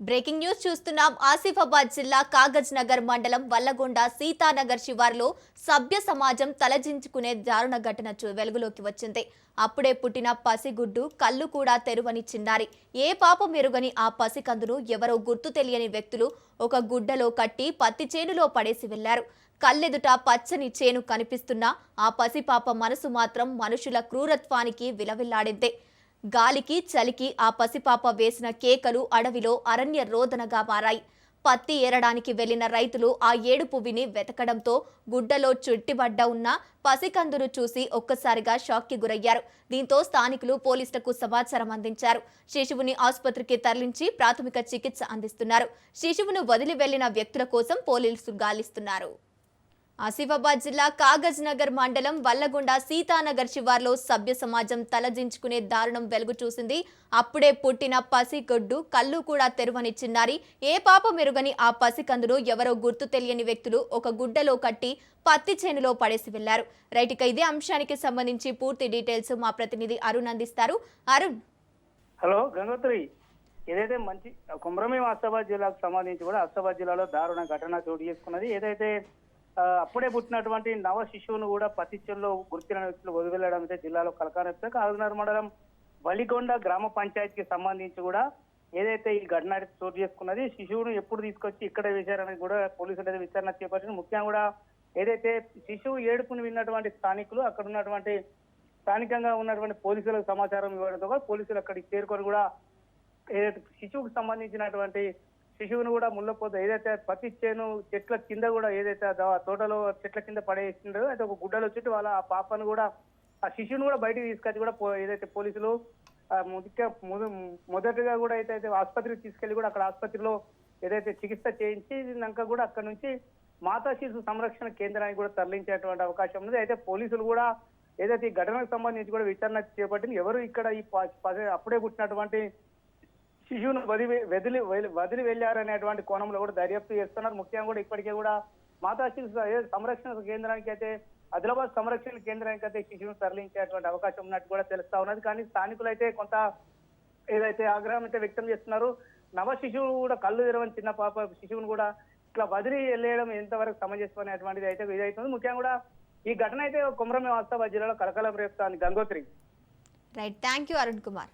Breaking news చూస్తున్నాం. ఆసిఫాబాద్ జిల్లా కాగజ్ నగర్ మండలం వల్లగొండ సీతానగర్ శివార్లో సభ్య సమాజం తలజించుకునే దారుణ ఘటన వెలుగులోకి వచ్చింది. అప్పుడే పుట్టిన పసిగుడ్డు కళ్ళు కూడా తెరువని చిన్నారి. ఏ పాపం ఎరుగని ఆ పసికందును ఎవరో గుర్తు తెలియని వ్యక్తులు ఒక గుడ్డలో కట్టి పత్తి చేనులో పడేసి వెళ్లారు. కళ్ళెదుట పచ్చని చేను కనిపిస్తున్నా ఆ పసిపాప మనసు మాత్రం మనుషుల క్రూరత్వానికి విలవిల్లాడింది. గాలికి చలికి ఆ పసిపాప వేసిన కేకలు అడవిలో అరణ్య రోదనగా మారాయి. పత్తి ఏరడానికి వెళ్లిన రైతులు ఆ ఏడుపు విని వెతకడంతో గుడ్డలో చుట్టిబడ్డ ఉన్న పసికందును చూసి ఒక్కసారిగా షాక్కి గురయ్యారు. దీంతో స్థానికులు పోలీసులకు సమాచారం అందించారు. శిశువుని ఆసుపత్రికి తరలించి ప్రాథమిక చికిత్స అందిస్తున్నారు. శిశువును వదిలి వెళ్లిన వ్యక్తుల కోసం పోలీసులు గాలిస్తున్నారు. ఆసిఫాబాద్ జిల్లా కాగజ్ నగర్ మండలం వల్లగొండ సీతానగర్ శివార్లో సభ్య సమాజం తలదించుకునే దారుణం వెలుగు చూసింది. అప్పుడే పుట్టిన పసిగొడ్డు కళ్ళు కూడా తెరువని చిన్నారి. ఏ పాప మెరుగని ఆ పసికందును ఎవరో గుర్తు తెలియని వ్యక్తులు ఒక గుడ్డలో కట్టి పత్తి చేనులో పడేసి వెళ్లారు. రైట్, ఇక ఇదే అంశానికి సంబంధించి పూర్తి డీటెయిల్స్ మా ప్రతినిధి అరుణ్ అందిస్తారు. అరుణ్. హలో గంగోత్రి, ఏదైతే మంచి కుమ్రమేం ఆసిఫాబాద్ జిల్లాకు సంబంధించి కూడా ఆసిఫాబాద్ జిల్లాలో దారుణ ఘటన చోటు చేసుకున్నది. ఏదైతే అప్పుడే పుట్టినటువంటి నవ శిశువును కూడా పత్తిచేనులో గుర్తిన వ్యక్తులు వదిలివెళ్లడం అయితే జిల్లాలో కలకాలం. కాగజ్నగర్ మండలం వలిగొండ గ్రామ పంచాయతీకి సంబంధించి కూడా ఏదైతే ఈ ఘటన చోటు చేసుకున్నది, శిశువును ఎప్పుడు తీసుకొచ్చి ఇక్కడ వేశారని కూడా పోలీసులు అయితే విచారణ చేపట్టిన. ముఖ్యంగా కూడా ఏదైతే శిశువు ఏడుపును విన్నటువంటి స్థానికులు అక్కడ ఉన్నటువంటి స్థానికంగా ఉన్నటువంటి పోలీసులకు సమాచారం ఇవ్వడంతో కూడా పోలీసులు అక్కడికి చేరుకొని కూడా ఏదైతే శిశువుకు సంబంధించినటువంటి శిశువును కూడా ముళ్ళపోతే ఏదైతే పత్తి చేను చెట్ల కింద కూడా ఏదైతే తోటలో చెట్ల కింద పడేసిండో అయితే ఒక గుడ్డలో చుట్టూ వాళ్ళ ఆ పాపను కూడా ఆ శిశువును కూడా బయటికి తీసుకొచ్చి కూడా ఏదైతే పోలీసులు మొదటగా కూడా అయితే ఆసుపత్రికి తీసుకెళ్లి కూడా అక్కడ ఆసుపత్రిలో ఏదైతే చికిత్స చేయించినాక కూడా అక్కడ నుంచి మాతా శిశు సంరక్షణ కేంద్రానికి కూడా తరలించేటువంటి అవకాశం ఉంది. అయితే పోలీసులు కూడా ఏదైతే ఈ ఘటనకు సంబంధించి కూడా విచారణ చేపట్టింది. ఎవరు ఇక్కడ ఈ అప్పుడే పుట్టినటువంటి శిశువును వదిలి వెళ్లారనేటువంటి కోణంలో కూడా దర్యాప్తు చేస్తున్నారు. ముఖ్యంగా కూడా ఇప్పటికే కూడా మాతా శిశు సంరక్షణ కేంద్రానికి అయితే ఆదిలాబాద్ సంరక్షణ కేంద్రానికి అయితే శిశువును తరలించేటువంటి అవకాశం ఉన్నట్టు కూడా తెలుస్తా ఉన్నది. కానీ స్థానికులు అయితే కొంత ఏదైతే ఆగ్రహం అయితే వ్యక్తం చేస్తున్నారు. నవ శిశువు కూడా కళ్ళు తెరవని చిన్న పాప శిశువును కూడా ఇట్లా వదిలి వెళ్ళేయడం ఎంతవరకు సమంజసం అనేటువంటిది అయితే ఇదవుతుంది. ముఖ్యంగా కూడా ఈ ఘటన అయితే కుమ్రమేం ఆసిఫాబాద్ జిల్లాలో కలకలం రేపుతోంది. Gangotri. Right, thank you Arun Kumar.